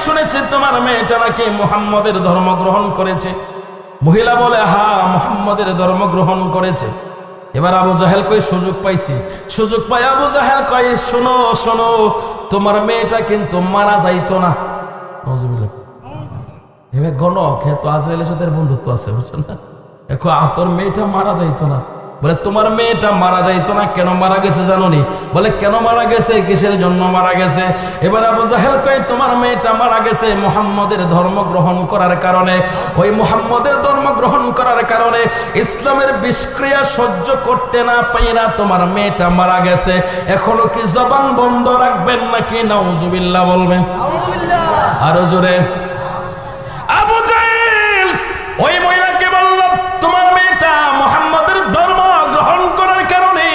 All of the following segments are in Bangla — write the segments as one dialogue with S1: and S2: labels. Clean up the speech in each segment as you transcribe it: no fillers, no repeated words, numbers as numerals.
S1: শুনেছি তোমার মেয়েটা নাকি মুহাম্মদের ধর্ম গ্রহণ করেছে। মহিলা বলে হ্যাঁ, মুহাম্মদের ধর্ম গ্রহণ করেছে। এবার আবু জাহেল কই সুযোগ পাইছি, সুযোগ পাই আবু জাহেল কই শোনো শোনো, তোমার মেয়েটা কিন্তু মারা যাইতো না। নাউজুবিল্লাহ। এবার গণক, হ্যাঁ তো আজরাইলের সাথে বন্ধুত্ব আছে, বুঝছেন না? এখন তোর মেয়েটা মারা যাইতো না। বলে তোমার মেয়েটা মারা যাইতো না, কেন মারা গেছে জানো নি? বলে কেন মারা গেছে, কিসের জন্য মারা গেছে? এবার আবু জাহেল কয় তোমার মেয়েটা মারা গেছে মুহাম্মদের ধর্ম গ্রহণ করার কারণে। ওই মুহাম্মদের ধর্ম গ্রহণ করার কারণে ইসলামের বিষক্রিয়া সহ্য করতে না পাইরা তোমার মেয়েটা মারা গেছে। এখনো কি জবান বন্ধ রাখবেন নাকি নাউজুবিল্লাহ বলবেন? আরো জোরে। আবু জাহেল ওই মহিলাকে বলল তোমার মেয়েটা মুহাম্মদের ধর্ম গ্রহণ করার কারণে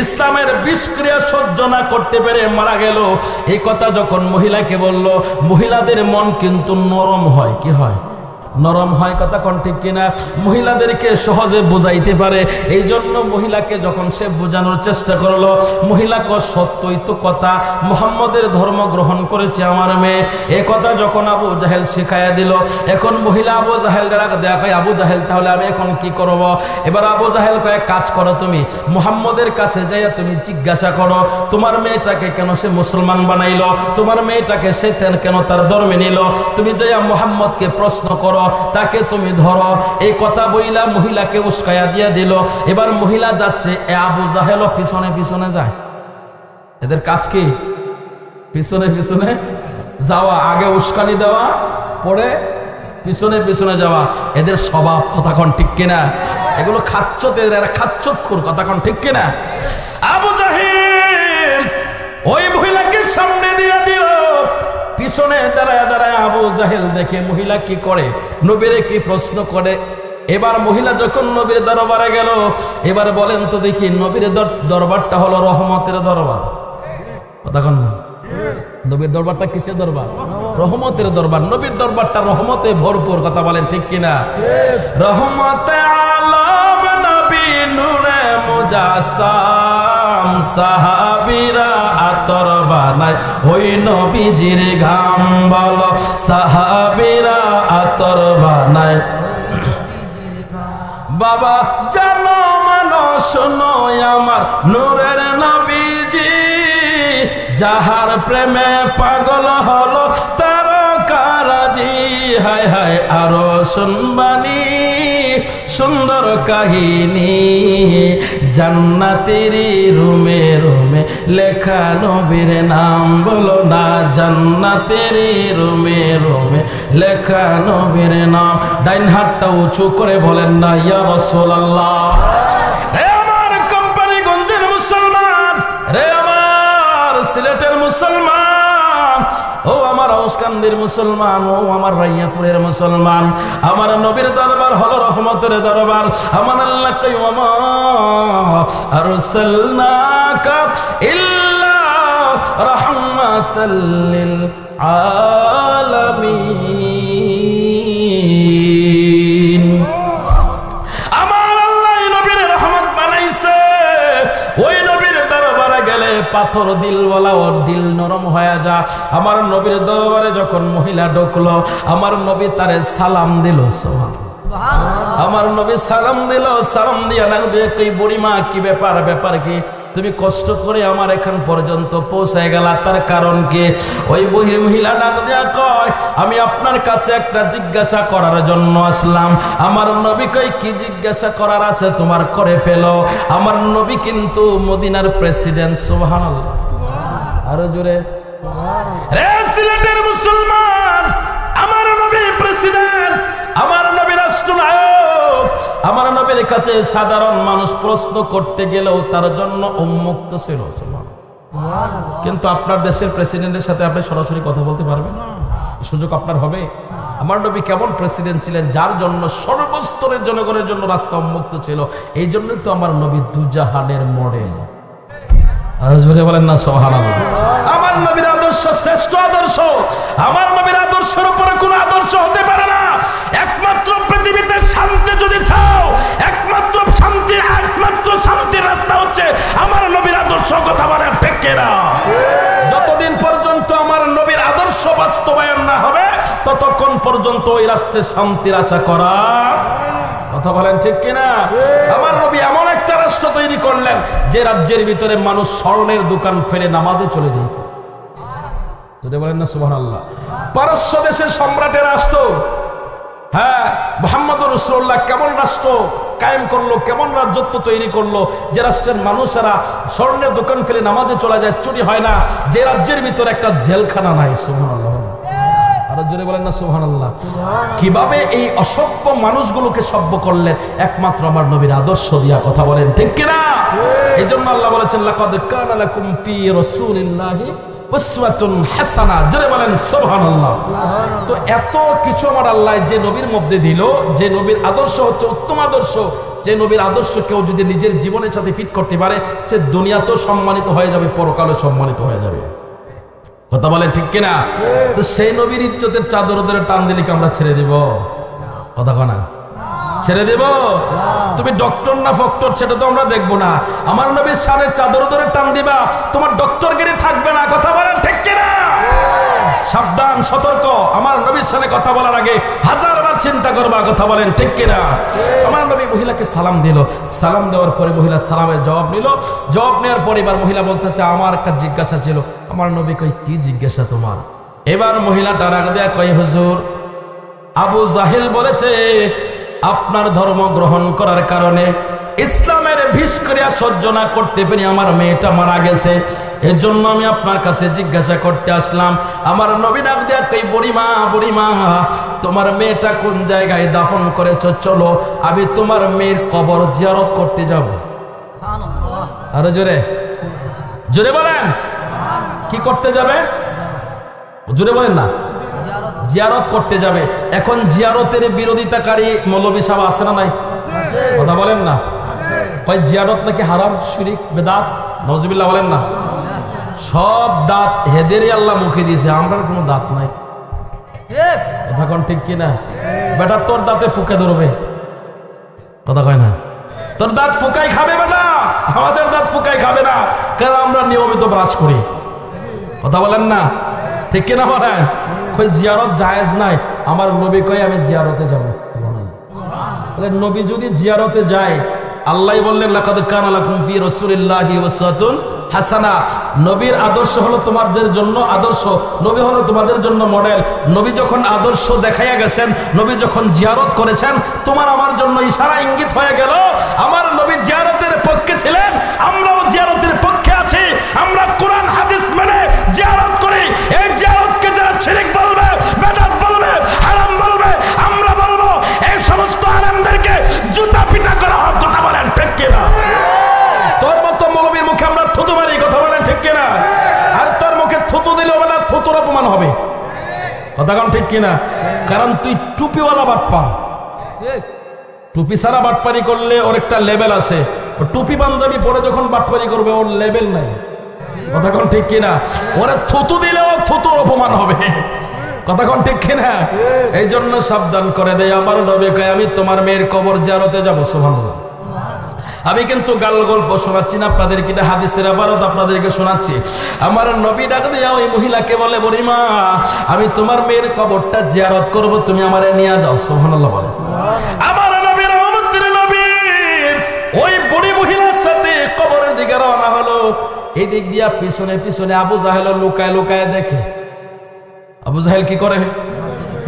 S1: ইসলামের বিষক্রিয়া সহ্য না করতে পেরে মারা গেল। এই কথা যখন মহিলাকে বলল, মহিলাদের মন কিন্তু নরম হয়। কি হয়? নরম হয়। কথা কোন ঠিক কিনা? মহিলাদেরকে সহজে বুঝাইতে পারে। এই জন্য মহিলাকে যখন সে বোঝানোর চেষ্টা করলো, মহিলা সত্যই তো কথা, মুহাম্মদের ধর্ম গ্রহণ করেছে আমার মেয়ে। এ কথা যখন আবু জাহেল শিখাইয়া দিল, এখন মহিলা আবু জাহেল দেখা কয় আবু জাহেল তাহলে আমি এখন কি করব? এবার আবু জাহেল কয় কাজ করো, তুমি মুহাম্মদের কাছে যাইয়া তুমি জিজ্ঞাসা করো তোমার মেয়েটাকে কেন সে মুসলমান বানাইলো, তোমার মেয়েটাকে সে কেন তার ধর্মে নিল। তুমি যাইয়া মুহাম্মদকে প্রশ্ন করো, তাকে তুমি ধরো। এই কথা বইলা মহিলাকে উস্কায়া দিয়া দিল। এবার মহিলা যাচ্ছে, আবু জাহেল পিছনে পিছনে যায়। এদের কাজ কি? পিছনে পিছনে যাওয়া, আগে উস্কানি দেওয়া, পরে পিছনে পিছনে যাওয়া। এদের স্বভাব। কথা কোন ঠিক কিনা? এগুলো খাচ্চত, এরা খাচ্চত খুর। কথা কোন ঠিক কিনা? আবু জাহেল ওই মহিলাকে সামনে দিয়া দিল, পিছনে দাঁড়ায় দাঁড়ায় আবু জাহেল দেখে মহিলা কি করে, নবীরে কি প্রশ্ন করে। এবার মহিলা যখন নবীর দরবারে গেল, এবার বলেন তো দেখি, নবীর দরবারটা হলো রহমতের দরবার। কথা কোন না? নবীর দরবারটা কিসের দরবার? রহমতের দরবার। নবীর দরবারটা রহমতে ভরপুর। কথা বলেন ঠিক কিনা? রহমতে আলম নবী নূরে মুজাসসাম, সাহাবীরা আতর বানায় ওই নবীজির ঘাম। বলো সাহাবীরা আতর বানায়। বাবা জানো মানো শোনো আমার নূরের নবীজি, যাহার প্রেমে পাগল হলো তারকারাজি। হায় হায় আরো শুনবানি সুন্দর কাহিনী, জান্নাতেরই রুমে রুমে লেখা নবীর নাম। বলো না জান্নাতেরই রুমে রুমে লেখা নবীর নাম। ডাইন হাতটা উঁচু করে বলেন না ইয়া রাসূলুল্লাহ। রে আমার কোম্পানিগঞ্জের মুসলমান, রে আমার সিলেটের মুসলমান, ও আমার আউসকান্দির মুসলমান, ও আমার রাইয়াপুরের মুসলমান, আমার নবীর দরবার হলো রহমতের দরবার। আমার আল্লাহ কই ওমা আরসালনাকা ইল্লা রাহমাতাল লিল আলামিন। আমার আল্লাহ নবীর রহমত বানাইছে। ওই নবীর দরবারে গেলে পাথর দিলওয়ালা ওর দিল নরম হয়ে যা। আমার নবীর দরবারে যখন মহিলা ঢুকলো, আমার নবী তারে সালাম দিল। আমার নবী সালাম দিল। সালাম দিয়া না দিয়ে তুই বুড়িমা কি ব্যাপার, ব্যাপার কি? তুমি কষ্ট করে আমার এখান পর্যন্ত পৌঁছায় গেলা, তার কারণ কি? ওই মহিলা ডাক দেয়া কয় আমি আপনার কাছে একটা জিজ্ঞাসা করার জন্য আসলাম। আমার নবী কই কি জিজ্ঞাসা করার আছে তোমার, করে ফেলো। আমার নবী কিন্তু মদিনার প্রেসিডেন্ট। সুবহানাল্লাহ। আরো জোরে। রে সিলেটের মুসলমান, আমার নবী প্রেসিডেন্ট, আমার নবী রাষ্ট্রনায়ক। আমার নবীর কাছে সাধারণ মানুষ প্রশ্ন করতে গেলেও তার জন্য উন্মুক্ত ছিল। কিন্তু আপনার দেশের প্রেসিডেন্টের সাথে আপনি সরাসরি কথা বলতে পারবেন, সুযোগ আপনার হবে? আমার নবী কেমন প্রেসিডেন্ট ছিলেন, যার জন্য সর্বস্তরের জনগণের জন্য রাস্তা উন্মুক্ত ছিল। এই জন্যই তো আমার নবী দুজাহানের মডেল। জোরে বলেন না সুবহানাল্লাহ। আমার নবীর আদর্শ শ্রেষ্ঠ আদর্শ। আমার নবীর আদর্শের উপরে কোনো আদর্শ হতে পারে না। একমাত্র পৃথিবীতে শান্তি যদি চাও, একমাত্র শান্তির রাস্তা হচ্ছে আমার নবীর আদর্শ। কথা বলেন ঠিক কিনা? যতদিন পর্যন্ত আমার নবীর আদর্শ আদর্শ বাস্তবায়ন না হবে ততক্ষণ পর্যন্ত ওই রাষ্ট্রের শান্তির আশা করা। কথা বলেন ঠিক কিনা? আমার নবী এমন একটা রাষ্ট্র তৈরি করলেন যে রাজ্যের ভিতরে মানুষ স্বর্ণের দোকান ফেলে নামাজে চলে যায়। যদি বলেন না সুবহানাল্লাহ। পারস্য দেশের সম্রাটের রাষ্ট্র, হ্যাঁ, মুহাম্মদুর রাসূলুল্লাহ কেমন রাষ্ট্র কায়েম করলো, কেমন রাজত্ব তৈরি করলো যে রাষ্ট্রের মানুষেরা স্বর্ণের দোকান ফেলে নামাজে চলে যায়, চুরি হয় না, যে রাজ্যের ভিতরে একটা জেলখানা নাই। সুবহানাল্লাহ। আরো জোরে বলেন না সুবহানাল্লাহ। কিভাবে এই অসভ্য মানুষগুলোকে সভ্য করলেন? একমাত্র আমার নবীর আদর্শ দিয়া। কথা বলেন ঠিক কিনা? এই জন্য আল্লাহ বলেছেন লাকাদ কানা লাকুম ফি রাসূলিল্লাহি উসওয়াতুন হাসানাহ। জোরে বলেন সুবহানাল্লাহ। তো এত কিছু আমার আল্লাহ যে নবীর মধ্যে দিল, যে নবীর আদর্শ হচ্ছে উত্তম আদর্শ, যে নবীর আদর্শ কেউ যদি নিজের জীবনের সাথে ফিট করতে পারে সে দুনিয়াতেও সম্মানিত হয়ে যাবে, পরকালেও সম্মানিত হয়ে যাবে। কথা বলেন ঠিক কিনা? তো সেই নবীর ইজ্জতের চাদর ধরে টান দিলে কি আমরা ছেড়ে দিব? কথা কনা ছেড়ে দেব? তুমি ডক্টর না ফক্টর সেটা তো আমরা দেখবো না, আমার নবীর শানের চাদর ধরে টান দিবা, তোমার ডক্টরগিরি থাকবে না। কথা বলেন ঠিক কিনা? সাবধান, সতর্ক। আমার নবীর সামনে কথা বলার আগে হাজারবার চিন্তা করবা। কথা বলেন ঠিক কিনা? আমার নবী মহিলাকে সালাম দিল, সালাম দেওয়ার পরে মহিলা সালামের জবাব নিল, জবাব নেওয়ার পরে এবার মহিলা বলতেছে আমার একটা জিজ্ঞাসা ছিল। আমার নবী কই কি জিজ্ঞাসা তোমার? এবার মহিলাটা রাগ দেয়া কয় হুজুর, আবু জাহেল বলেছে আপনার ধর্ম গ্রহণ করার কারণে ইসলামের ভিষ্ক্রিয়া সহ্য না করতে পেরে আমার মেয়েটা মারা গেছে, এর জন্য আমি আপনার কাছে জিজ্ঞাসা করতে আসলাম। আমার নবী ডাক দেয়া কই বুড়িমা, বুড়িমা তোমার মেয়েটা কোন জায়গায় দাফন করেছো, চলো আমি তোমার মেয়ের কবর জিয়ারত করতে যাব। আরো জোরে জোরে বলেন, কি করতে যাবে? জোরে বলেন না। জিয়ারত করতে যাবে। এখন জিয়ারতের বিরোধিতাকারী মৌলবী সাহেব আছে না নাই? কথা বলেন না। ভাই জিয়ারত নাকি হারাম, শিরক, বেদাত, নাউজুবিল্লাহ বলেন না। সব দাঁত হেদেরই আল্লাহ মুখে দিয়েছে, আমরার কোনো দাঁত নাই। কথা কোন ঠিক কিনা? বেটা তোর দাঁতে ফুকে ধরবে। কথা কয় না? তোর দাঁত ফুকাই খাবে বেটা, আমাদের দাঁত ফুকাই খাবে না, কারণ আমরা নিয়মিত ব্রাশ করি। কথা বলেন না ঠিক কিনা? বলেন কই জিয়ারত জায়েজ নাই, আমার নবী কই আমি জিয়ারতে যাব। নবী যদি জিয়ারতে যায়, আল্লাহ বললেন লাকাদ কানা লাকুম ফি রাসূলিল্লাহি উসওয়াতুন হাসানাহ। নবীর আদর্শ হলো তোমাদের জন্য আদর্শ, নবী হলো তোমাদের জন্য মডেল। নবী যখন আদর্শ দেখাইয়া গেছেন, নবী যখন জিয়ারত করেছেন, তোমার আমার জন্য ইশারা ইঙ্গিত হয়ে গেল আমার নবী জিয়ারতের পক্ষে ছিলেন, আমরাও জিয়ারতের পক্ষে আছি। আমরা কোরআন হাদিস মেনে জিয়ারত করি। এই জিয়ারতকে যারা শিরক বলবে, বেদাত বলবে, হারাম বলবে, আমরা বলবো এই সমস্ত আলেমদেরকে জুতা পিটা করা হোক। কথা বলেন ঠিক কিনা? তোর মতো মৌলবীর মুখে আমরা থুতু মারি। কথা বলেন ঠিক কিনা? আর তোর মুখে থুতু দিলে হবে না, থুতুর অপমান হবে। কথা কন ঠিক কিনা? কারণ তুই টুপিওয়ালা বাটপার। টুপি ছাড়া বাটপারি করলে ওর একটা লেভেল আছে, টুপি পাঞ্জাবি পরে যখন বাটপারি করবে ওর লেভেল নাই। কথা কন ঠিক কিনা? ওরে থুতু দিলেও থুতুর অপমান হবে। কথা কন ঠিক কিনা? এই জন্য সাবধান করে দেয় আমার নবী কয় আমি তোমার মেয়ের কবর জিয়ারতে যাব। সুবহানাল্লাহ। আমি কিন্তু গাল গল্প শোনাচ্ছি না আপনাদেরকে, এটা হাদিসের আবারত আপনাদেরকে শোনাচ্ছি। আমার নবী ডাক দিয়া ওই মহিলাকে বলে বুড়িমা আমি তোমার মেয়ের কবরটা জিয়ারত করব, তুমি আমারে নিয়ে যাও। সুবহানাল্লাহ বলে। আমার নবী রহমতের নবী ওই বুড়ি মহিলার সাথে কবরের দিকে রওনা হলো। এই দিক দিয়া পিছনে পিছনে আবু জাহেল লুকায় লুকায় দেখে। আবু জাহেল কি করে?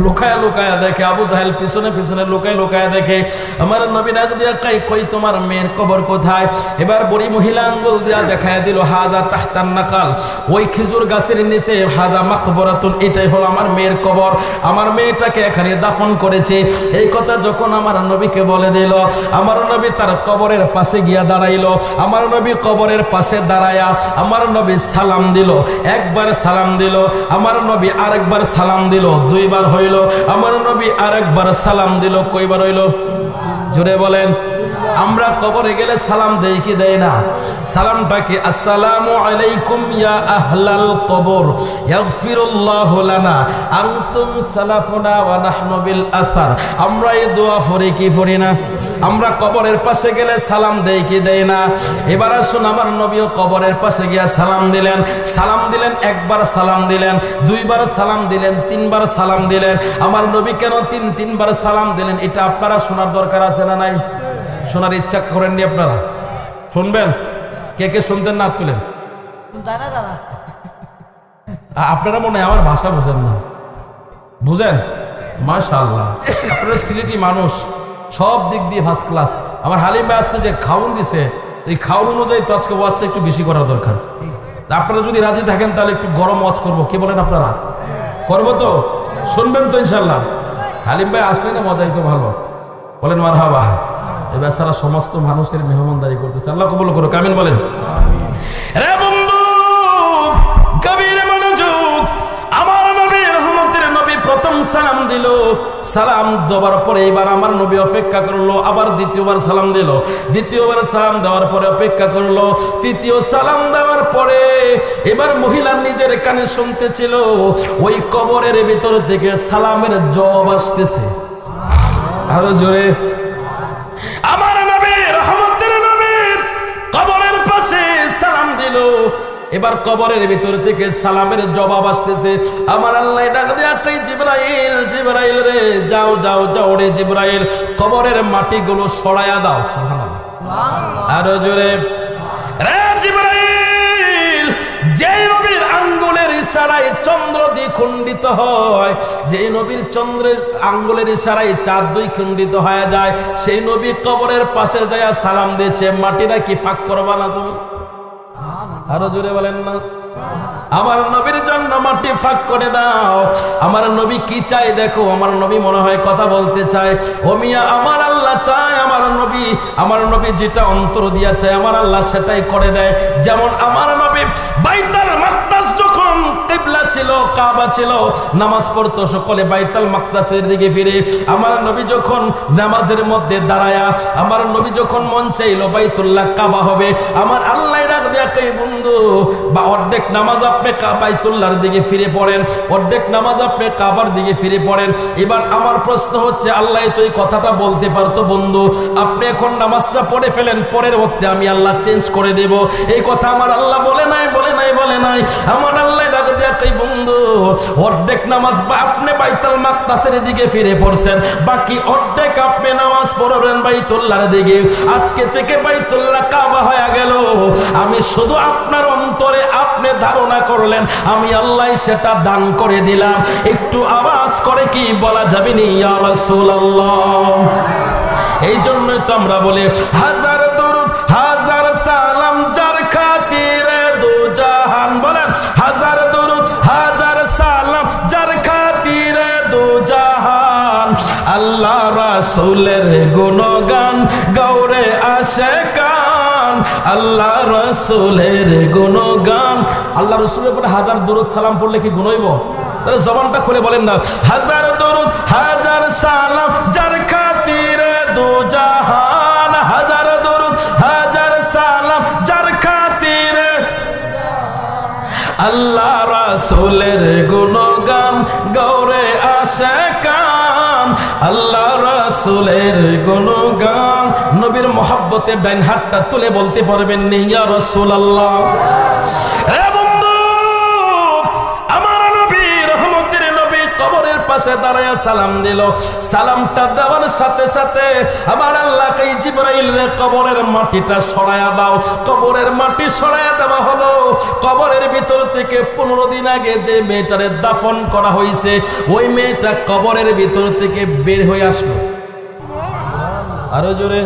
S1: লুকায়া লুকায়া দেখে। আবু জাহেল পিছনে পিছনে লুকায় লুকায় দেখে। আমার নবী ডাক দিয়া কই তোমার মেয়ের কবর কোথায়? এবার বুড়ি মহিলা আঙ্গুল দিয়া দেখায় দিল হাজা তাহতান নাকাল, ওই খেজুর গাছের নিচে হাজা মাকবরাতুন, এটাই হলো আমার মেয়ের কবর, আমার মেয়েটাকে এখানে দাফন করেছে। এই কথা যখন আমার নবীকে বলে দিল, আমার নবী তার কবরের পাশে গিয়া দাঁড়াইলো। আমার নবী কবরের পাশে দাঁড়ায়া আমার নবী সালাম দিল, একবার সালাম দিল, আমার নবী আরেকবার সালাম দিল, দুইবার হইল। আমার নবী আরেকবার সালাম দিল, কয়বার হইল? জোরে বলেন। আমরা কবরে গেলে সালাম দেই কি দেই না? সালামটা কি আসসালামু আলাইকুম ইয়া আহলাল কবর ইয়াগফিরুল্লাহু লানা আনতুম সালাফুনা ওয়া নাহনু বিল আসার। আমরা এই দোয়া পড়ি কি পড়ি না? আমরা কবরের পাশে গেলে সালাম দেই কি দেই না? এবার আসুন, আমার নবীও কবরের পাশে গিয়া সালাম দিলেন। সালাম দিলেন, একবার সালাম দিলেন, দুইবার সালাম দিলেন, তিনবার সালাম দিলেন। আমার নবী কেন তিনবার সালাম দিলেন এটা আপনারা শোনার দরকার আছে না নাই? শোনার ইচ্ছা করেননি আপনারা? শুনবেন? কে কে শুনতেন না তুলেন? আপনারা মনে হয় আমার ভাষা বুঝেন না, বুঝেন? মাশাআল্লাহ, আপনারা সিলেটি মানুষ, সব দিক দিয়ে ফার্স্ট ক্লাস। আমার হালিম ভাই আজকে যে খাউন দিছে, এই খাউন অনুযায়ী তো আজকে ওয়াজটা একটু বেশি করা দরকার। আপনারা যদি রাজি থাকেন তাহলে একটু গরম ওয়াজ করবো, কি বলেন আপনারা? করবো তো? শুনবেন তো ইনশাল্লাহ? হালিম ভাই আসলে না মজাই তো ভালো, বলেন মারহাবা। এ বেচারা সমস্ত মানুষের মেহমানদারি করতেছে, আল্লাহ কবুল করুক, আমিন বলেন। রে বন্ধু, গভীর মনোযোগ। আমার নবী, রহমতের নবী, প্রথম সালাম দিল। সালাম দেওয়ার পরে এবার আমার নবী অপেক্ষা করলো, আবার দ্বিতীয়বার সালাম দিল। দ্বিতীয়বার সালাম দেওয়ার পরে অপেক্ষা করলো। তৃতীয় সালাম দেওয়ার পরে এবার মহিলা নিজের কানে শুনতেছিল, ওই কবরের ভিতর থেকে সালামের জবাব আসতেছে। আরো জোরে। আমার নবী, রহমতের নবী, কবরের পাশে সালাম দিল। এবার কবরের ভিতর থেকে সালামের জবাব আসতেছে। আমার আল্লাহ ডাক দেয়া কই, জিবরাইল, জিবরাইল রে, যাও যাও যাও রে জিবরাইল, কবরের মাটিগুলো সরায়া দাও। সুবহানাল্লাহ, আরো জোরে। রে জিবরাইল, যেই নবীর আঙ্গুলের ইশারায় চন্দ্র দ্বিখণ্ডিত হয়, যেই নবীর চন্দ্রের আঙ্গুলের ইশারায় চাঁদ দ্বিখণ্ডিত হয়ে যায়, সেই নবী কবরের পাশে যায় সালাম দিয়েছে। মাটিরা কি ফাঁক করবা না তুমি? আরো জোরে বলেন না? আমার নবীর জন্য মাটি ফাঁক করে দাও। আমার নবী কি চাই দেখো, আমার নবী মনে হয় কথা বলতে চায়। ও মিয়া, আমার আল্লাহ চায়, আমার নবী যেটা অন্তর দিয়া চায় আমার আল্লাহ সেটাই করে দেয়। যেমন আমার নবী বাইতুল মাকদাস যখন কিবলা ছিল, কাবা ছিল, নামাজ পড়তো সকলে বাইতুল মাকদাসের দিকে ফিরে। আমার নবী যখন নামাজের মধ্যে দাঁড়ায়া, আমার নবী যখন মন চাইলো বাইতুল্লাহ কাবা হবে, আমার আল্লাহ ডাক দেয়া কই, বন্ধু, বা অর্ধেক নামাজ আপনি বাইতুল্লাহর দিকে ফিরে পড়েন, অর্ধেক নামাজ আপনি কাবার দিকে ফিরে পড়েন। এবার আমার প্রশ্ন হচ্ছে, আল্লাহ তো এই কথাটা বলতে পারতো, বন্ধু আপনি এখন নামাজটা পড়ে ফেলেন, পরের ওয়াক্তে আমি আল্লাহ চেঞ্জ করে দেব। এই কথা আমার আল্লাহ বলে নাই, বলে নাই, বলে নাই। আমার আল্লাহ ডাক দেয়া কই, বন্ধু, অর্ধেক নামাজ আপনি বাইতুল মাকদাসের দিকে ফিরে পড়ছেন, বাকি অর্ধেক আপনি নামাজ পড়বেন বাইতুল্লাহর দিকে। আজকে থেকে বাইতুল্লাহ কাবা হয়ে গেল। আমি শুধু আপনার অন্তরে আপনি ধারণা করলেন, আমি আল্লাহ সেটা দান করে দিলাম। একটু আওয়াজ করে কি বলা যাবে না ইয়া রাসূলুল্লাহ? এই জন্যই তো আমরা বলি, হাজার দরুদ হাজার সালাম যার খাতিরে দু জাহান। বলেন, হাজার দরুদ হাজার সালাম যার খাতিরে দু জাহান। আল্লাহ রাসূলের গুণগান গৌরে আশিকান, আল্লাহ রাসূলের গুণগান। আল্লাহ রাসূলের উপরে হাজার দরুদ সালাম পড়লে কি গুণ হইব? তাহলে জবানটা খুলে বলেন না, হাজার দরুদ হাজার সালাম যার খাতিরে দু জাহান। হাজার দরুদ হাজার সালাম যার খাতিরে, আল্লাহ রাসূলের গুণগান গৌরে আশিকান, আল্লাহ রাসূলের গুণগান। নবীর মহব্বতের ডাইন হাতটা তুলে বলতে পারবেন না ইয়া রাসূলুল্লাহ? এ বন্ধু, আমার নবী, রহমতের নবী, কবরের পাশে দাঁড়ায়া সালাম দিল। সালামটা দেওয়ার সাথে সাথে আমার আল্লাহ কই, জিবরাইল রে, কবরের মাটিটা সরায়া দাও। কবরের মাটি সরায়া দেওয়া হলো। কবরের ভিতর থেকে 15 দিন আগে যে মেয়েটারে দাফন করা হয়েছে, ওই মেয়েটা কবরের ভিতর থেকে বের হয়ে আসলো। আরো জোরে।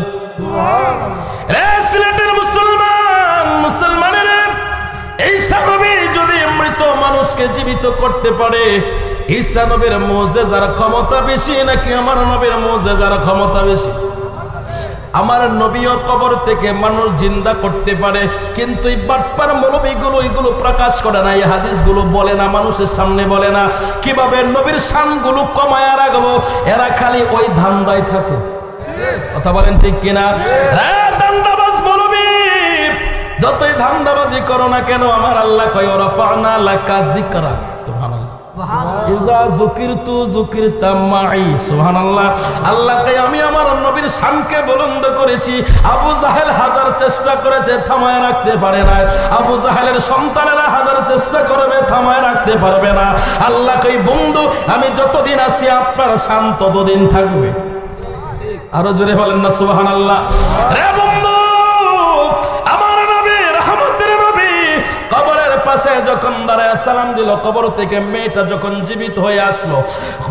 S1: সিলেটের মুসলমানের ঈসা নবী যদি মৃত মানুষকে জীবিত করতে পারে, ঈসা নবীর মুজিজার ক্ষমতা বেশি নাকি আমার নবীর মুজিজার ক্ষমতা বেশি? আমার নবীও কবর থেকে মানুষ জিন্দা করতে পারে, কিন্তু এই বাটপার মৌলবীগুলো এগুলো প্রকাশ করে না, এই হাদিসগুলো বলে না, মানুষের সামনে বলে না। কিভাবে নবীর শানগুলো কমায়া রাখবো, এরা খালি ওই ধান্দায় থাকে। কথা বলেন ঠিক কিনা? ধান্দাবাজ বলবি, যতই ধান্দাবাজি করো না কেন, আমার আল্লাহ কয় রাফা'না লাকা যিকরাক। সুবহানাল্লাহ। ইযা যুকিরতু যুকিরতা মাই। সুবহানাল্লাহ। আল্লাহ কয় আমি আমার নবীর শানকে বুলন্দ করেছি। আবু জাহেল হাজার চেষ্টা করেছে, থামায় রাখতে পারে না। আবু জাহেলের সন্তানেরা হাজার চেষ্টা করবে, থামায় রাখতে পারবে না। আল্লাহ কয় বন্ধু, আমি যতদিন আছি আপনার শান ততদিন থাকবে। আরো জোরে বলেন না সুবহানাল্লাহ। রে বন্ধু, আমার নবী রহমতের নবী কবরের পাশে যখন দাঁড়ায় সালাম দিল, কবর থেকে মেয়েটা যখন জীবিত হয়ে আসলো,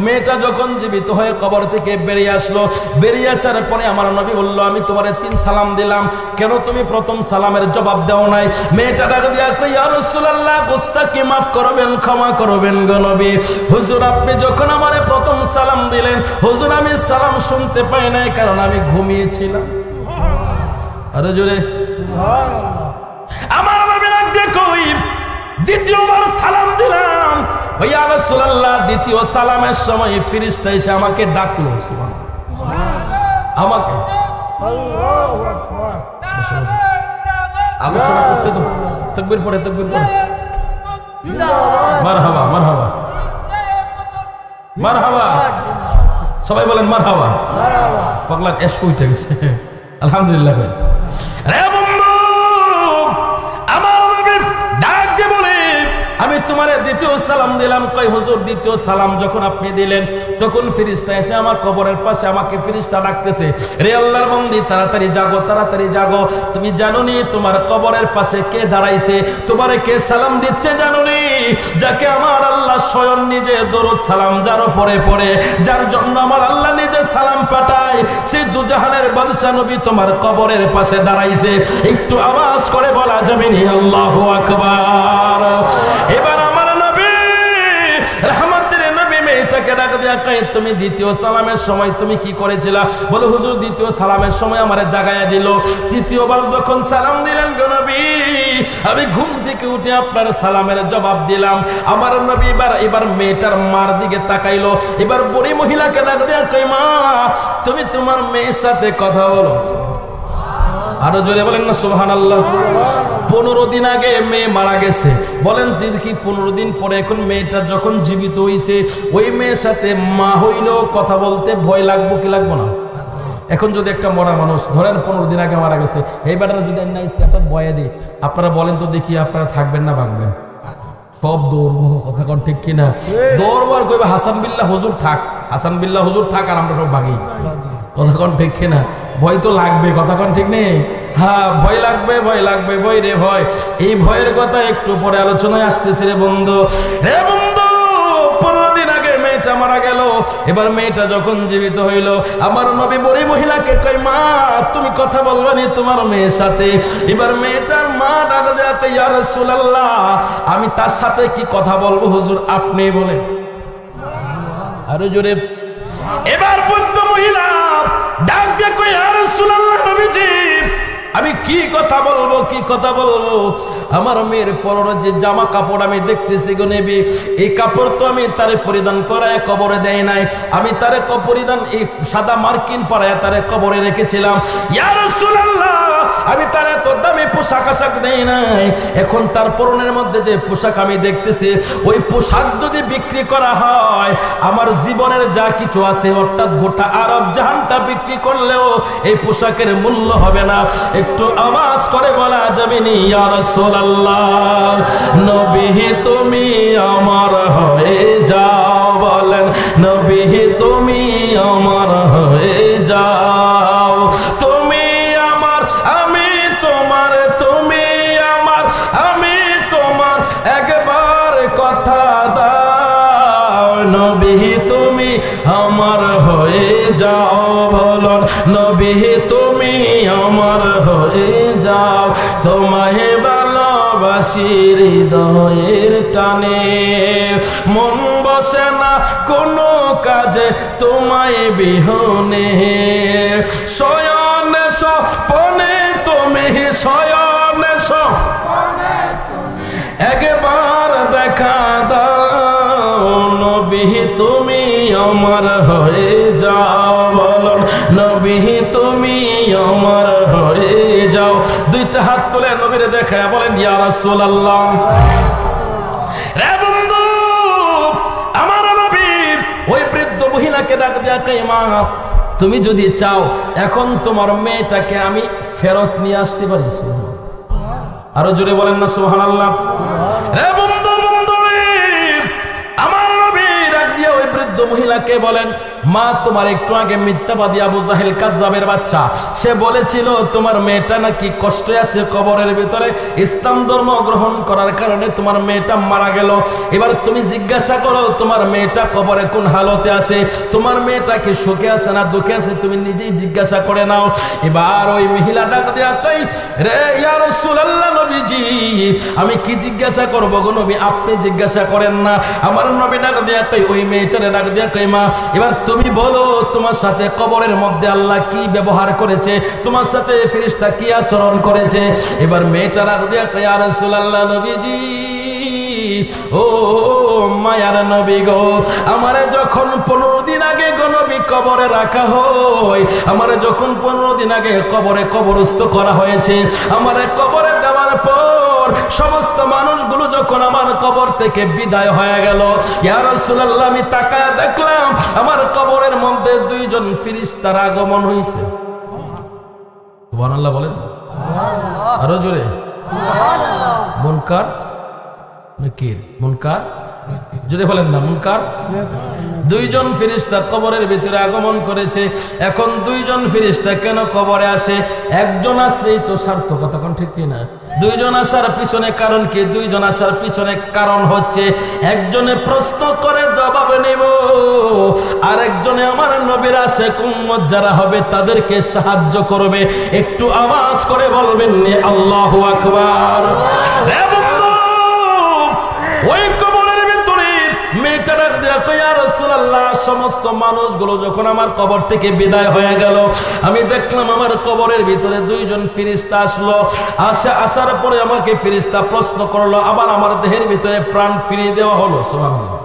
S1: মেয়েটা যখন জীবিত হয়ে কবর থেকে বেরিয়ে আসলো, বেরিয়ে আসার পরে আমার নবী বললো আমি তোমারে 3 সালাম দিলাম, কেন তুমি প্রথম সালামের জবাব দাও নাই? মেয়েটা ডাক দিয়া কই ইয়া রাসূলুল্লাহ, গোস্তাকি মাফ করবেন, ক্ষমা করবেন গো নবী। হুজুর আপনি যখন আমারে প্রথম সালাম দিলেন, হুজুর আমি সালাম শুনতে পাই নাই, কারণ আমি ঘুমিয়েছিলাম। আরে জোরে আমার নবী ডাক দিয়ে কই দ্বিতীয়বার সালাম দিলাম, ইয়া রাসূলুল্লাহ দ্বিতীয় সালামের সময় ফেরেশতা এসে আমাকে ডাকলো। সুবহানাল্লাহ। আমাকে আল্লাহু আকবার আলোচনা করতে তো তাকবীর পড়ে, তাকবীর পড়ে, মারহাবা মারহাবা মারহাবা, সবাই বলেন মারহাবা। পাগলা এশক উঠে গেছে। আলহামদুলিল্লাহ। রে বন্ধু, আমার নবী ডাক দিয়ে বলে আমি তোমারে দ্বিতীয় সালাম দিলাম। কয় হুজুর দ্বিতীয় সালাম যখন আপনি দিলেন, তখন ফেরেশতা এসে আমার কবরের পাশে আমাকে ফেরেশতা ডাকতেছে, রে আল্লাহর বান্দি তাড়াতাড়ি জাগো, তাড়াতাড়ি জাগো। তুমি জানোনি তোমার কবরের পাশে কে দাঁড়াইছে, তোমারে কে সালাম দিচ্ছে জানোনি? যাকে আমার আল্লাহ স্বয়ং নিজে দরুদ সালাম যার উপরে পড়ে, যার জন্য আমার আল্লাহ নিজে সালাম পাঠায়, সেই দুজাহানের বাদশা নবী তোমার কবরের পাশে দাঁড়াইছে। একটু আওয়াজ করে বলা যাবে নি আল্লাহু আকবার? এবার আমার নবী রহমতের নবী মেয়েটাকে ডাক দিয়া কয় তুমি দ্বিতীয় সালামের সময় তুমি কি করেছিলা? বলে হুজুর দ্বিতীয় সালামের সময় আমারে জাগায়া দিল। তৃতীয়বার যখন সালাম দিলেন গো নবী, আমি ঘুম থেকে উঠে আপনার সালামের জবাব দিলাম। আমার নবী এবার মেয়েটার মার দিকে তাকাইলো। এবার বুড়ি মহিলাকে ডাক দিয়া কয় মা, তুমি তোমার মেয়ের সাথে কথা বলো। আরো জোরে বলেন না সুবহানাল্লাহ। 15 দিন আগে মেয়ে মারা গেছে, বলেন কি 15 দিন পরে এখন মেয়েটা যখন জীবিত হইছে, ওই মেয়ের সাথে মা হইলেও কথা বলতে ভয় লাগবো কি লাগবো না? এখন যদি একটা মরা মানুষ ধরেন 15 দিন আগে মারা গেছে, এই ব্যাটারা যদি একটা ভয়ে দিই, আপনারা বলেন তো দেখি আপনারা থাকবেন না ভাগবেন? সব দৌড়বো। কথা কোন ঠিক কিনা? দৌড়বো আর কইবে হাসান বিল্লাহ হুজুর থাক, হাসান বিল্লাহ হুজুর থাক, আর আমরা সব ভাগি। কথা কোন ঠিক কিনা? ভয় তো লাগবে। কথা কোন ঠিক নেই? হ্যাঁ ভয় লাগবে, ভয় লাগবে, ভয় রে ভয়। এই ভয়ের কথা একটু পরে আলোচনায় আসতেছে রে বন্ধু। হে বন্ধু, 15 দিন আগে মেয়েটা মারা গেল, এবার মেয়েটা যখন জীবিত হইল, আমার নবী বড়ি মহিলাকে কয় মা তুমি কথা বলবা নি তোমার মেয়ের সাথে? এবার মেয়েটার মা ডাক দেয়া কয় ইয়া রাসূলুল্লাহ আমি তার সাথে কি কথা বলবো হুজুর আপনি বলেন। আরো জোরে। এবার বৃদ্ধ মহিলা ডাক দিয়ে কয় ইয়া রাসূলুল্লাহ নবীজি আমি কি কথা বলবো, কি কথা বলবো? আমার মেয়ের পরনে যে জামা কাপড় আমি দেখতেছি গো নবী, এই কাপড় তো আমি তারে পরিধান করায় কবরে দেয় নাই, আমি তারে পরিধান এই সাদা মার্কিন পরায় তারে কবরে রেখেছিলাম। ইয়া রাসূলুল্লাহ আমি তার এত দামি পোশাক আশাক দেই নাই, এখন তার পরনের মধ্যে যে পোশাক আমি দেখতেছি, ওই পোশাক যদি বিক্রি করা হয় আমার জীবনের যা কিছু আছে অর্থাৎ গোটা আরব জাহানটা বিক্রি করলেও এই পোশাকের মূল্য হবে না। একটু আওয়াজ করে বলা যাবে নি ইয়া রাসূলুল্লাহ নবী তুমি আমার হয়ে যাও, বলেন নবী তুমি আমার হয়ে যাও, তুমি আমার আমি তোমার, তুমি আমার আমি তোমার, একবার কথা দাও নবী তুমি আমার হয়ে যাও, বলুন নবী তুমি আমার হয়ে যাও, তোমায় ভালোবাসি হৃদয়ের টানে, মন বসে না কোনো কাজে তোমায় বিহনে, শয়নে স্বপনে তুমি, শয়নে স্বপনে একবার দেখা দাও নবী তুমি আমার হয়ে যাও, বলুন নবী দেখায়া বলেন ইয়া রাসূলুল্লাহ, রে বন্ধু আমার নবী ওই বৃদ্ধ মহিলাকে ডাক দিয়া কই, মা তুমি যদি চাও এখন তোমার মেয়েটাকে আমি ফেরত নিয়ে আসতে পারি। আরো জোরে বলেন না সুবহানাল্লাহ। রে বন্ধু আমার নবী ডাক দিয়া ওই বৃদ্ধ মহিলাকে বলেন, মা তোমার একটু আগে মিথ্যাবাদী আবু জাহেল কাযযাবের বাচ্চা, সে বলেছিল তোমার মেয়েটা নাকি কষ্টে আছে কবরের ভিতরে, ইসলাম ধর্ম গ্রহণ করার কারণে তোমার মেয়েটা মারা গেল। এবার তুমি জিজ্ঞাসা করো তোমার মেয়েটা কবরে কোন হালতে আছে, তোমার মেয়েটা কি সুখে আছে না দুঃখে আছে, তুমি নিজেই জিজ্ঞাসা করে নাও। এবার ওই মহিলা ডাক দিয়া কই, রে ইয়া রাসূলুল্লাহ নবীজি আমি কি জিজ্ঞাসা করব গো নবী, আপনি জিজ্ঞাসা করেন না। আমার নবী ডাক দিয়া কই, ওই মেয়েটারে ডাক দিয়া কই, মা এবার তুমি বলো তোমার সাথে কবরের মধ্যে আল্লাহ কি ব্যবহার করেছে, তোমার সাথে ফেরেশতা কি আচরণ করেছে। এবার মেয়েটা ডাক দিয়া কই, ইয়া রাসূলুল্লাহ নবীজি ও মায়ার নবী গো, আমারে যখন 15 দিন আগে গো নবী কবরে রাখা হয়, আমারে যখন 15 দিন আগে কবরে কবরস্থ করা হয়েছে, আমারে কবরে দেওয়ার পর সমস্ত মানুষগুলো যখন আমার কবর থেকে বিদায় হয়ে গেল, ইয়া রাসূলুল্লাহ আমি তাকায়া দেখলাম আমার কবরের মধ্যে 2 জন ফেরেশতার আগমন হইছে। সুবহানাল্লাহ বলেন, আরো জোরে সুবহানাল্লাহ। মুনকার নাকির, মুনকার যদি বলেন না মুনকার, 2 জন ফেরেশতা কবরের ভিতরে আগমন করেছে। এখন 2 জন ফেরেশতা কেন কবরে আসে? একজন আসলেই তো সার্থকতা, কোন ঠিক কি না? 2 জন আসার পিছনে কারণ কি? 2 জন আসার পিছনে কারণ হচ্ছে একজনে প্রশ্ন করে জবাব নেব, আর একজনে আমার নবীর আশিক উম্মত যারা হবে তাদেরকে সাহায্য করবে। একটু আওয়াজ করে বলবেন আল্লাহু আকবার। রে বন্ধু ওই কবরের ভিতরে মেয়েটা ডাক দিয়া কই, ইয়া রাসূলুল্লাহ সমস্ত মানুষগুলো যখন আমার কবর থেকে বিদায় হয়ে গেল, আমি দেখলাম আমার কবরের ভিতরে 2 জন ফেরেশতা আসলো। আসার পরে আমাকে ফেরেশতা প্রশ্ন করলো, আবার আমার দেহের ভিতরে প্রাণ ফিরিয়ে দেওয়া হলো। সুবহানাল্লাহ,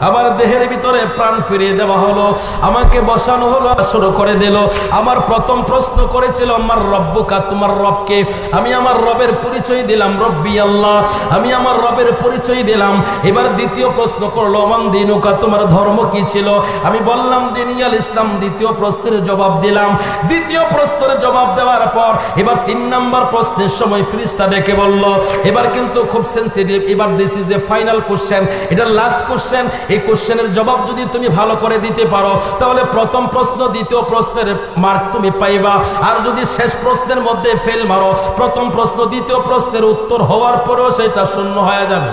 S1: আমার দেহের ভিতরে প্রাণ ফিরিয়ে দেওয়া হলো, আমাকে বসানো হলো, শুরু করে দিল। আমার প্রথম প্রশ্ন করেছিল আমার রব্বুকা, তোমার রবকে। আমি আমার রবের পরিচয় দিলাম, রব্বি আল্লাহ, আমি আমার রবের পরিচয় দিলাম। এবার দ্বিতীয় প্রশ্ন করলো মান দিনুকা, তোমার ধর্ম কি ছিল? আমি বললাম দিনিয়াল ইসলাম। দ্বিতীয় প্রশ্নের জবাব দিলাম। দ্বিতীয় প্রশ্নের জবাব দেওয়ার পর এবার 3 নাম্বার প্রশ্নের সময় ফেরেশতা ডেকে বলল, এবার কিন্তু খুব সেনসিটিভ, এবার this is a final question, এটা লাস্ট কোশ্চেন। এই কোশ্চেনের জবাব যদি তুমি ভালো করে দিতে পারো তাহলে প্রথম প্রশ্ন দ্বিতীয় প্রশ্নের মার্ক তুমি পাইবা, আর যদি শেষ প্রশ্নের মধ্যে ফেল মারো প্রথম প্রশ্ন দ্বিতীয় প্রশ্নের উত্তর হওয়ার পরেও সেটা শূন্য হয়ে যাবে।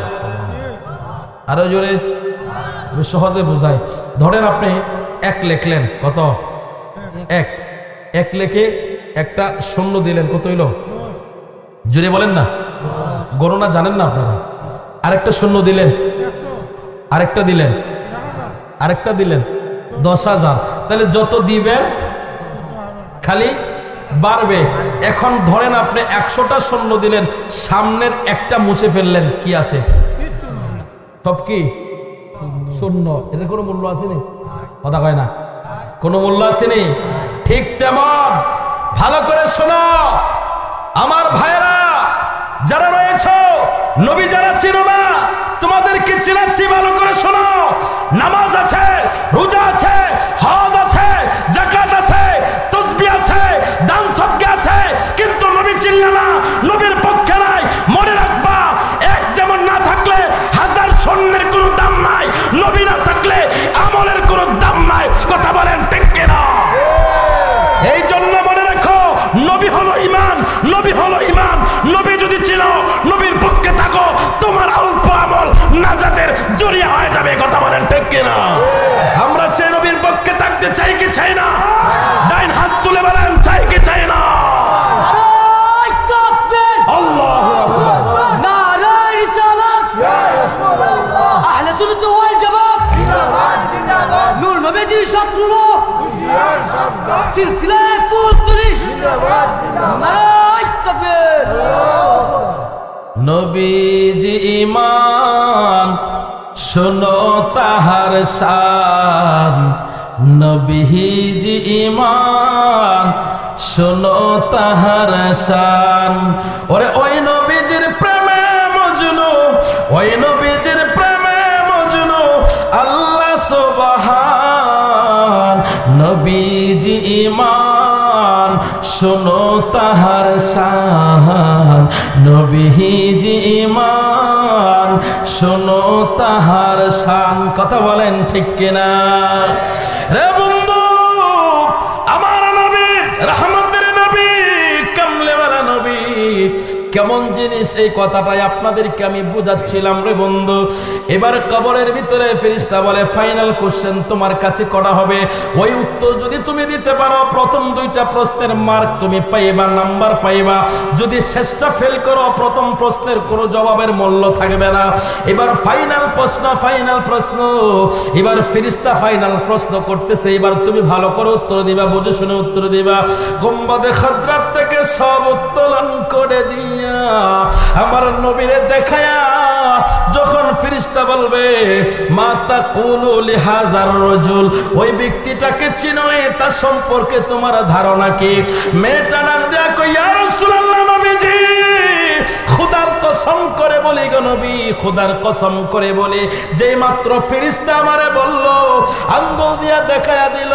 S1: আরো জোরে, আমি সহজে বুঝাই। ধরেন আপনি 1 লিখলেন, কত? 1 লিখে একটা শূন্য দিলেন, কত হইল? জোরে বলেন না, গণনা জানেন না আপনারা। আরেকটা শূন্য দিলেন, আরেকটা দিলেন, আরেকটা দিলেন, 10,000। তাহলে যত দিবেন খালি বাড়বে। এখন ধরেন আপনি 100টা শূন্য দিলেন, সামনের একটা মুছে ফেললেন, কি আছে? সব কি শূন্য। এদের কোনো মূল্য আসেনি? কথা কয় না, কোনো মূল্য আসেনি। ঠিক তেমন ভালো করে শোনো আমার ভাইরা যারা রয়েছে, নবী যারা চিনো না তোমাদেরকে চিনাচ্ছি, ভালো করে শোনো। নামাজ আছে, রোজা আছে, হজ আছে, যাকাত আছে, তাসবিহ আছে, দান সদকা আছে, কিন্তু নবী চিনলে না, নবীর পক্ষে নাই। মনে রাখবা, এক যেমন না থাকলে 1000 স্বর্ণের কোনো দাম নাই, নবী না থাকলে আমলের কোনো দাম নাই। কথা বলেন ঠিক কিনা? এই জন্য মনে রাখো, নবী হলো ঈমান, নবী হলো ঈমান। নবী যদি চিনো, নবীর পক্ষে থাকো, তোমার অল্প আমল নাজাতের জরিয়া হয়ে যাবে। কথা বলেন ঠিক কিনা? আমরা সেই নবীর পক্ষে থাকতে চাই কি চাই না? ডাইন হাত তুলে বলেন, চাই কি চাই না? নারায়ে তাকবীর, আল্লাহু আকবার, নারায়ে রিসালাত, ইয়া রাসূলুল্লাহ, আহলে সুন্নাত ওয়াল জামাত জিন্দাবাদ, জিন্দাবাদ, নূর নবীজির স্বপ্ন হুশিয়ার শব্দ, সিলসিলায়ে ফুল তুলি জিন্দাবাদ, জিন্দাবাদ, নারায়ে তাকবীর। নবীজি ঈমান, শোনো তাহার শান। নবীজি ঈমান, শোনো তাহার শান। ওরে ওই নবী ওই নবীজির প্রেমে মজনু আল্লাহ সুবহান। নবীজি ঈমান শোনো তাহার শান, নবীজি ঈমান শোনো তাহার শান। কথা বলেন ঠিক কিনা? রে বন্ধু, আমার নবী রহমতের নবী, কামলেওয়ালা নবী কেমন জিনিস, এই কথাটাই আপনাদেরকে আমি বুঝাচ্ছিলাম রে বন্ধু। এবার কবরের ভিতরে ফেরেশতা বলে ফাইনাল কোশ্চেন তোমার কাছে করা হবে, ওই উত্তর যদি তুমি দিতে পারো প্রথম দুইটা প্রশ্নের মার্ক তুমি পাইবা, নাম্বার পাইবা। যদি শেষটা ফেল করো প্রথম প্রশ্নের কোনো জবাবের মূল্য থাকবে না। এবার ফাইনাল প্রশ্ন, ফাইনাল প্রশ্ন, এবার ফেরেশতা ফাইনাল প্রশ্ন করতেছে, এবার তুমি ভালো করে উত্তর দিবা, বুঝে শুনে উত্তর দিবা। গুম্বাদে খদ্রাত থেকে সব উত্তোলন করে দিয়া আমার নবীরে দেখায়া যখন ফেরেশতা বলবে মা তাকুলু লিহাযার রাজুল, ওই ব্যক্তিটাকে চিনো, তার সম্পর্কে তোমার ধারণা কি? মেয়েটা নাক দেয়া কই ইয়া রাসূলুল্লাহ, নবীজি খোদার কসম করে বলি গো নবী, খোদার কসম করে বলি, যেই মাত্র ফেরেশতা আমারে বলল, আঙ্গুল দিয়া দেখায়া দিল,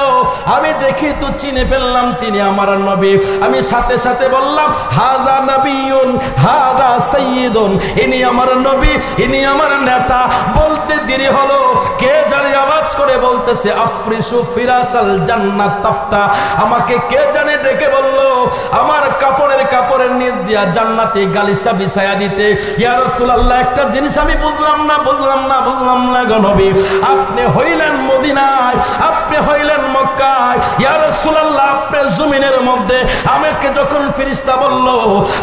S1: আমি দেখি তো চিনে ফেললাম তিনি আমার নবী। আমি সাথে সাথে বললাম হাযা নবিয়ুন হাযা সাইয়্যিদুন, ইনি আমার নবী, ইনি আমার নেতা। বলতে দেরি হলো, কে জানে আওয়াজ করে বলতেছে আফরিসু ফিরাসাল জান্নাত তাফতা, আমাকে কে জানে ডেকে বলল আমার কাপড়ের নিচ দিয়া জান্নাতি গালিসা বিছায়া দিতে। ইয়া রাসূলুল্লাহ, একটা জিনিস আমি বুঝলাম না গো নবী, আপনি হইলেন মদিনায়, আপনি হইলেন মক্কায়, ইয়া রাসূলুল্লাহ আপনার জমিনের মধ্যে আমাকে যখন ফেরেশতা বলল,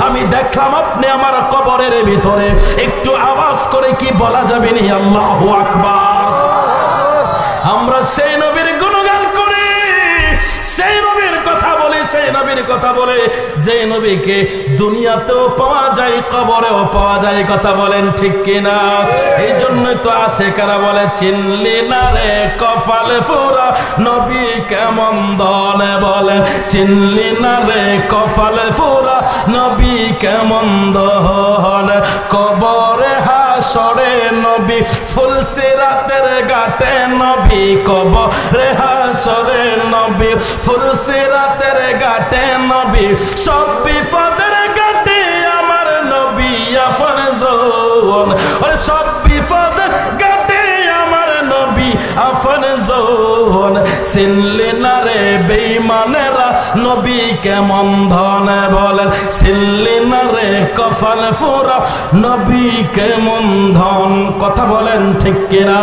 S1: আমি দেখলাম আপনি আমার কবরের ভিতরে। একটু আওয়াজ করে কি বলা যাবে না আল্লাহু আকবার? আমরা সেই নবীর গুণগান করি, সেই নবীর কথা বলি, সেই নবীর কথা বলে, যে নবীকে দুনিয়াতেও পাওয়া যায় কবরেও পাওয়া যায়। কথা বলেন ঠিক কিনা? এই জন্যই তো আশিকরা বলে চিনলি না রে কপাল ফুরা নবী কেমন দনে, বলে চিনলি না রে কপাল ফুরা নবী কেমন দনে। কবরে হাসরে নবী, ফুলসিরাতের ঘাটে নবী, কবরে হাসরে নবী, ফুলসিরাতের ঘাটে নবী, সব বিপদের ঘাটে আমার নবী আফরজন, ওরে সব বিপদের ঘাটে আমার নবী আফরজন। চিনলি না রে বেঈমানেরা নবী কেমন ধনে, বলেন চিনলি না রে কপাল ফুরা নবী কেমন ধন। কথা বলেন ঠিক কিনা?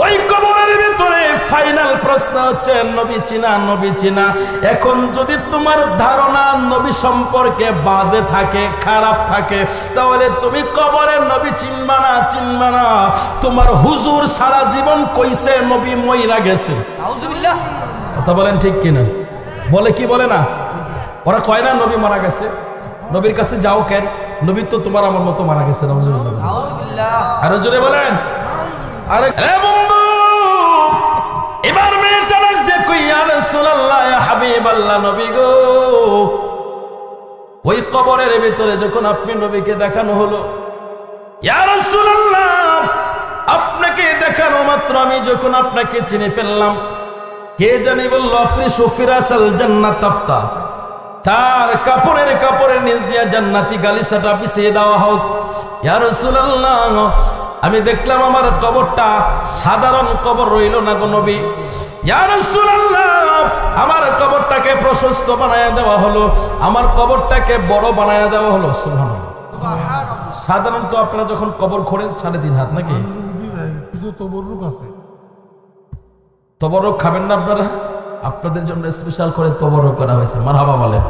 S1: ওই কবরের ভিতরে ফাইনাল প্রশ্ন হচ্ছে নবী চিনা, নবী চিনা। এখন যদি তোমার ধারণা নবী সম্পর্কে বাজে থাকে, খারাপ থাকে, তাহলে তুমি কবরের নবী চিনবা না। তোমার হুজুর সারা জীবন কইছে নবী মইরা গেছে, আউযুবিল্লাহ। কথা বলেন ঠিক কিনা? বলে কি বলে না? ওরা কয় না নবী মারা গেছে, নবীর কাছে যাও কেন? নবী তো তোমার আমার মতো মারা গেছে, আউযুবিল্লাহ। আরো জোরে বলেন। আরে বন্ধু, এবার মেয়েটা দেখো ইয়া রাসূলুল্লাহ ইয়া হাবিবাল্লাহ, নবী গো, ওই কবরের ভিতরে যখন আপনি নবীকে দেখানো হলো, ইয়া রাসূলুল্লাহ আপনাকে দেখানো মাত্র আমি যখন আপনাকে চিনে ফেললাম, কে জানি বলল আফরিসু ফিরাসাল জান্নাত তাফতা, তার কাপড়ের নিচ দিয়া জান্নাতি গালিচাটা বিছিয়ে দেওয়া হোক। ইয়া রাসূলুল্লাহ আমি দেখলাম আমার কবরটা সাধারণ কবর রইল না গো নবী। ইয়া রাসূলুল্লাহ আমার কবরটাকে প্রশস্ত বানায় দেওয়া হলো, আমার কবরটাকে বড় বানায় দেওয়া হলো। সুবহানাল্লাহ। সাধারণত আপনারা যখন কবর খোঁড়েন 3.5 হাত নাকি? তবরক খাবেন না আপনারা? আপনাদের জন্য স্পেশাল করে তবরক করা হয়েছে। মারহাবা বলেন।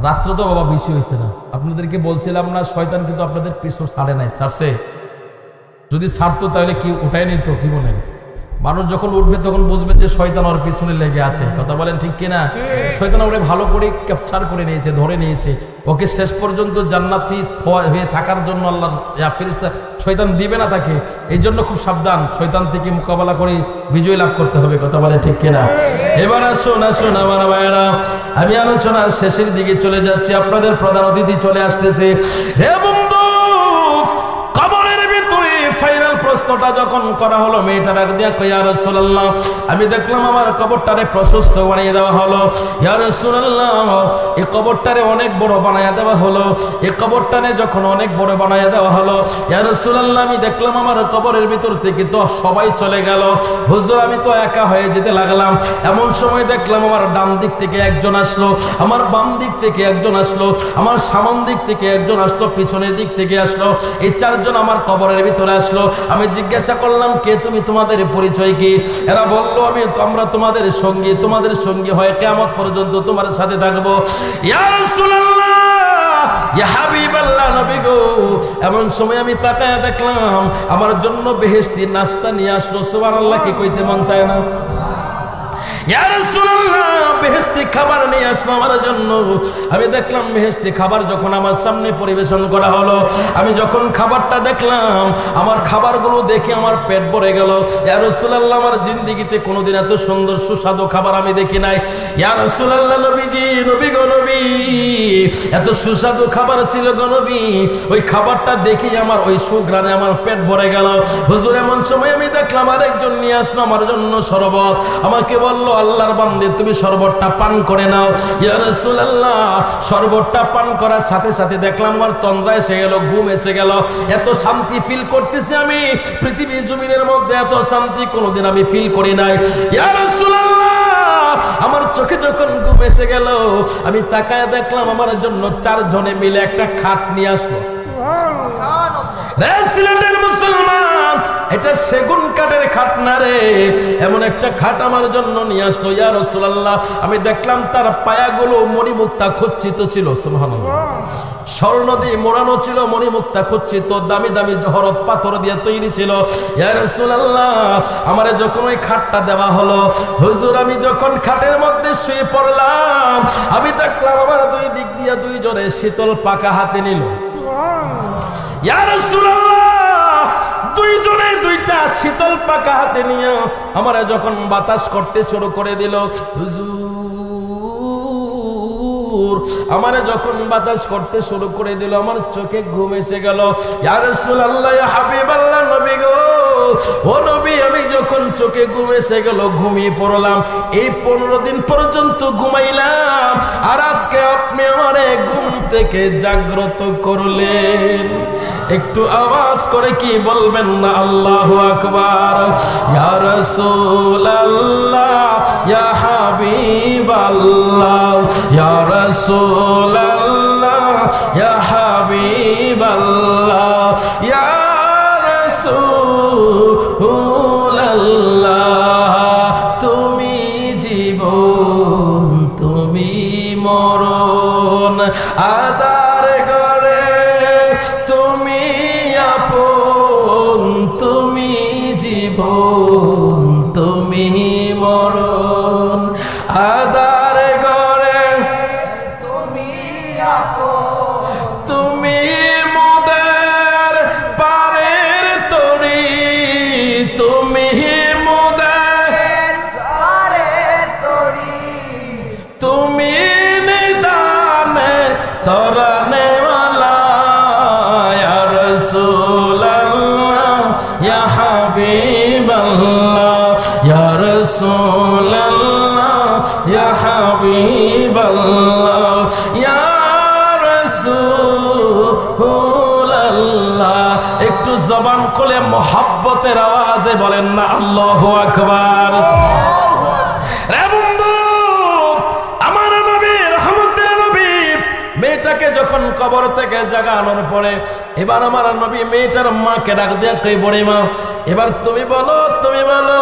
S1: রাত্র তো বাবা বেশি হয়েছে না? আপনাদেরকে বলছিলাম না শয়তান কিন্তু আপনাদের পিছু ছাড়ে নাই, ছাড়ছে? যদি ছাড়তো তাহলে কি উঠায় নিত? কি বলেন? মানুষ যখন উঠবে তখন বুঝবেন যে শয়তান ওর পিছনে লেগে আছে। কথা বলেন ঠিক কিনা? শয়তান ওরে ভালো করে ক্যাপচার করে নিয়েছে, ধরে নিয়েছে, ওকে শেষ পর্যন্ত জান্নাতি হয়ে থাকার জন্য আল্লাহ ফেরেশতা শয়তান দিবে না তাকে। এই জন্য খুব সাবধান, শয়তান থেকে মোকাবেলা করে বিজয় লাভ করতে হবে। কথা বলে ঠিক কিনা? এবার আসুন আমার ভাইয়েরা, আমি আলোচনার শেষের দিকে চলে যাচ্ছি, আপনাদের প্রধান অতিথি চলে আসতেছে। এবং এতটা যখন করা হলো, মেয়েটা ডাক দিয়া কই, ইয়া রাসূলুল্লাহ, আমি দেখলাম আমার কবরটারে প্রশস্ত বানিয়ে দেওয়া হলো। ইয়া রাসূলুল্লাহ, এই কবরটারে অনেক বড় বানায়া দেওয়া হলো। এই কবরটারে যখন অনেক বড় বানায়া দেওয়া হলো, ইয়া রাসূলুল্লাহ, আমি দেখলাম আমার কবরের ভিতর থেকে তো সবাই চলে গেল। হুজুর, আমি তো একা হয়ে যেতে লাগলাম। এমন সময় দেখলাম আমার ডান দিক থেকে একজন আসলো, আমার বাম দিক থেকে একজন আসলো, আমার সামন দিক থেকে একজন আসলো, পিছনের দিক থেকে আসলো। এই চারজন আমার কবরের ভিতরে আসলো। আমি জিজ্ঞাসা করলাম, কে তুমি, তোমাদের পরিচয় কি? এরা বললো, আমরা তোমাদের সঙ্গী, তোমাদের সঙ্গী হয় কিয়ামত পর্যন্ত তোমার সাথে থাকবো। ইয়া রাসূলুল্লাহ, ইয়া হাবিবাল্লাহ, নবী গো। এমন সময় আমি তাকায়া দেখলাম আমার জন্য বেহেশতি নাস্তা নিয়ে আসলো। সুবহানাল্লাহ, কি কইতে মন চায় না? ইয়া রাসূলুল্লাহ, বেহেশতি খাবার নিয়ে আসলো আমার জন্য। আমি দেখলাম বেহেশতি খাবার যখন আমার সামনে পরিবেশন করা হলো, আমি যখন খাবারটা দেখলাম, আমার খাবারগুলো দেখে আমার পেট ভরে গেল। ইয়া রাসূলুল্লাহ, আমার জিন্দেগিতে কোনোদিন এত সুন্দর সুস্বাদু খাবার আমি দেখি নাই। ইয়া রাসূলুল্লাহ, নবীজি, নবী গো নবী, এত সুস্বাদু খাবার ছিল গো নবী। ওই খাবারটা দেখি আমার ওই সুঘ্রাণে আমার পেট ভরে গেল। হুজুর, এমন সময় আমি দেখলাম আরেকজন নিয়ে আসলো আমার জন্য শরবত। আমাকে বললো, আল্লাহর বান্দে, তুমি শরবতটা পান করে নাও। ইয়া রাসূলুল্লাহ, শরবতটা পান করার সাথে সাথে দেখলাম আমার তন্দ্রা এসে গেল, ঘুম এসে গেল। এত শান্তি ফিল করতেছি আমি, পৃথিবী জমিনের মধ্যে এত শান্তি কোনোদিন আমি ফিল করি নাই। ইয়া রাসূলুল্লাহ, আমার চোখে যখন ঘুম এসে গেল, আমি তাকায় দেখলাম আমার জন্য 4 জনে মিলে একটা খাট নিয়ে আসলো। সিলেটের মুসলমান, এটা সেগুন কাঠের খাট না রে, এমন একটা খাট আমার জন্য নিয়ে আসলো। ইয়া রাসূলুল্লাহ, আমি দেখলাম তার পায়াগুলো মণিমুক্তা খচ্চিত ছিল। সুবহানাল্লাহ, স্বর্ণ দিয়ে মোড়ানো ছিল, মণিমুক্তা খচ্চিত, দামি দামি জহরত পাথর দিয়ে তৈরি ছিল। ইয়া রাসূলুল্লাহ, আমারে যখন ওই খাটটা দেওয়া হলো, হুজুর, আমি যখন খাটের মধ্যে শুয়ে পড়লাম, আমি দেখলাম আমার দুই দিক দিয়ে 2 জনে শীতল পাকা হাতে নিল। ইয়া রাসূলুল্লাহ, 2 জনে 2টা শীতল পাকা হাতে নিয়ে আমারে যখন বাতাস করতে শুরু করে দিল, হুজুর, আমারে যখন বাতাস করতে শুরু করে দিল, আমার চোখে ঘুম এসে গেল। ইয়া রাসূলুল্লাহ, ইয়া হাবিবাল্লাহ, নবী গো, ও নবী, আমি যখন চোখে ঘুম এসে গেল, ঘুমিয়ে পড়লাম। এই 15 দিন পর্যন্ত ঘুমাইলাম, আর আজকে আপনি আমারে ঘুম থেকে জাগ্রত করলেন। একটু আওয়াজ করে কি বলবেন না আল্লাহু আকবার? ইয়া রাসূলুল্লাহ, ইয়া হাবিবাল্লাহ, ইয়া রাসূলুল্লাহ, ইয়া হাবিবাল্লাহ, ইয়া রাসূলুল্লাহ, তুমি জীবন, তুমি মরণ, আদার করে তুমি আপন, তুমি জীবন, তুমি মরণ, আদার করে তুমি আপন, তুমি মোদের পারের তরি, তুমি মোদের পারের তরি, তুমি নিদানে তরানে ওয়ালা। ইয়া রাসূলুল্লাহ, ইয়া হাবিবাল্লাহ, ইয়া রাসূলুল্লাহ, ইয়া হাবিবাল্লাহ, ইয়া রাসূলুল্লাহ। একটু জবান খুলে মোহাব্বতের আওয়াজে বলেন না আল্লাহু আকবার। রে বন্ধু, আমার নবী, রহমতের নবী, মেয়েটাকে যখন কবর থেকে জাগানোর পরে এবার আমার নবী মেয়েটার মাকে ডাক দিয়ে কই, বড়ি মা, এবার তুমি বলো, তুমি বলো,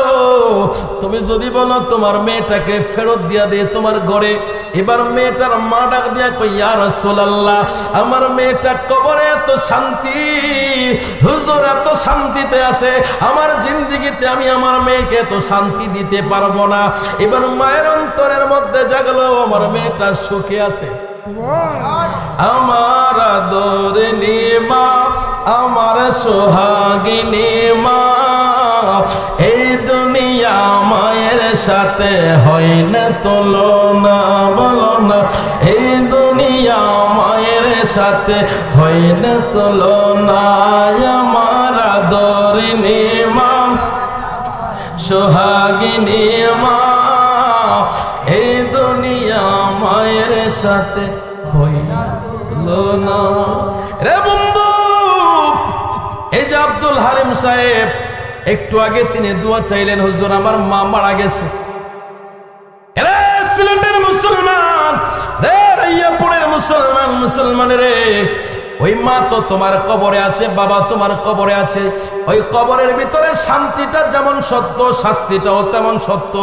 S1: তুমি যদি বলো তোমার মেয়েটাকে ফেরত দিয়া দিয়ে তোমার ঘরে। এবার মেয়েটার মা ডাক দিয়া কই, ইয়া রাসূলুল্লাহ, আমার মেয়েটা কবরে এত শান্তি, হুজুর এত শান্তিতে আছে, আমার জিন্দেগিতে আমি আমার মেয়েকে এত শান্তি দিতে পারবো না। এবার মায়ের অন্তরের মধ্যে জাগলো, আমার মেয়েটা সুখে আছে। আমার আদরণী মা, আমার সোহাগিনী মা, এই দুনিয়া মায়ের সাথে হয় না তুলনা, বলো না, এই দুনিয়া মায়ের সাথে হয় না তুলনা। আমার আদরণী সাথে হইল না। রে বন্ধু, এই যে আব্দুল হালিম সাহেব একটু আগে তিনি দোয়া চাইলেন, হুজুর আমার মা মারা গেছে। রে সিলেটের মুসলমান, রে রাইয়াপুরের মুসলমান, মুসলমান রে, ওই মা তো তোমার কবরে আছে, বাবা তোমার কবরে আছে। ওই কবরের ভিতরে শান্তিটা যেমন সত্য, শাস্তিটাও তেমন সত্য।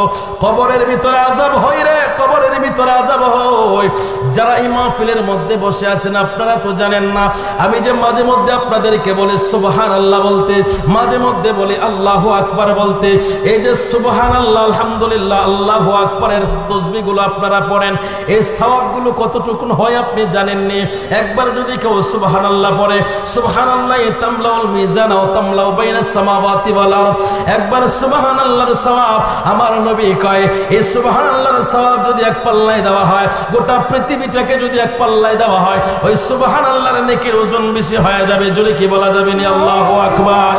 S1: কবরের ভিতরে আযাব হয় রে, কবরের ভিতরে আযাব হয়। যারা এই মাহফিলের মধ্যে বসে আছেন আপনারা তো জানেন না, আমি যে মাঝে মধ্যে আপনাদেরকে বলি সুবহানাল্লাহ বলতে, মাঝে মধ্যে বলি আল্লাহু আকবার বলতে। এই যে সুবহানাল্লাহ, আলহামদুলিল্লাহ, আল্লাহু আকবারের তাসবিহগুলো আপনারা পড়েন, এই সওয়াবগুলো কতটুকুন হয় আপনি জানেননি। একবার যদি কেউ সুবহানাল্লাহ পড়ে, সুবহানাল্লাহি তামলাউল মিজান ওয়া তামলাউ বাইনাস সামাওয়াতি ওয়াল আরদ, একবার সুবহানাল্লাহর সওয়াব আমার নবী কয়, এই সুবহানাল্লাহর সওয়াব যদি এক পাল্লায় দেওয়া হয়, গোটা পৃথিবীটাকে যদি এক পাল্লায় দেওয়া হয়, ওই সুবহানাল্লাহর নেকির ওজন বেশি হয়ে যাবে। জোরে কি বলা যাবে না আল্লাহু আকবার?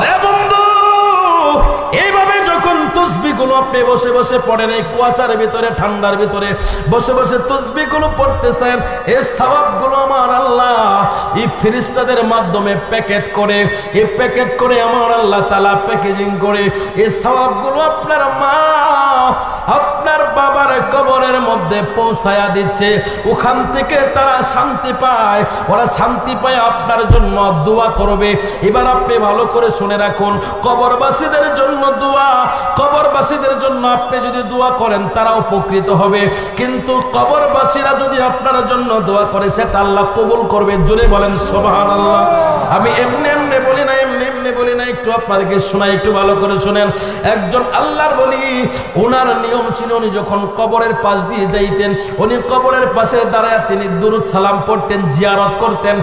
S1: রে বন্ধু, এইভাবে যখন তাসবিহগুলো আপনি বসে বসে পড়েন, এই কুয়াশার ভিতরে, ঠান্ডার ভিতরে বসে বসে তাসবিহগুলো পড়তেছেন, এই সওয়াবগুলো আমার আল্লাহ এই ফেরেশতাদের মাধ্যমে প্যাকেট করে, এই প্যাকেট করে আমার আল্লাহ তাআলা প্যাকেজিং করে এই সওয়াবগুলো আপনার মা, আপনার বাবার কবরের মধ্যে পৌঁছায়া দিচ্ছে। ওখান থেকে তারা শান্তি পায়, ওরা শান্তি পায়, আপনার জন্য দোয়া করবে। এবার আপনি ভালো করে শুনে রাখুন, কবরবাসীদের জন্য দোয়া, কবরবাসীদের জন্য আপনি যদি দোয়া করেন তারা উপকৃত হবে, কিন্তু কবরবাসীরা যদি আপনার জন্য দোয়া করে সেটা আল্লাহ কবুল করবে। জোরে বলেন সুবহানাল্লাহ। আমি এমনি এমনি বলি না, এমনি এমনি বলি না, একটু আপনাদেরকে শোনাই, একটু ভালো করে শুনেন। একজন আল্লাহর ওলি, ওনার নিয়ম ছিল উনি যখন কবরের পাশ দিয়ে যাইতেন, উনি কবরের পাশে দাঁড়ায় তিনি দুরূদ সালাম পড়তেন, জিয়ারত করতেন।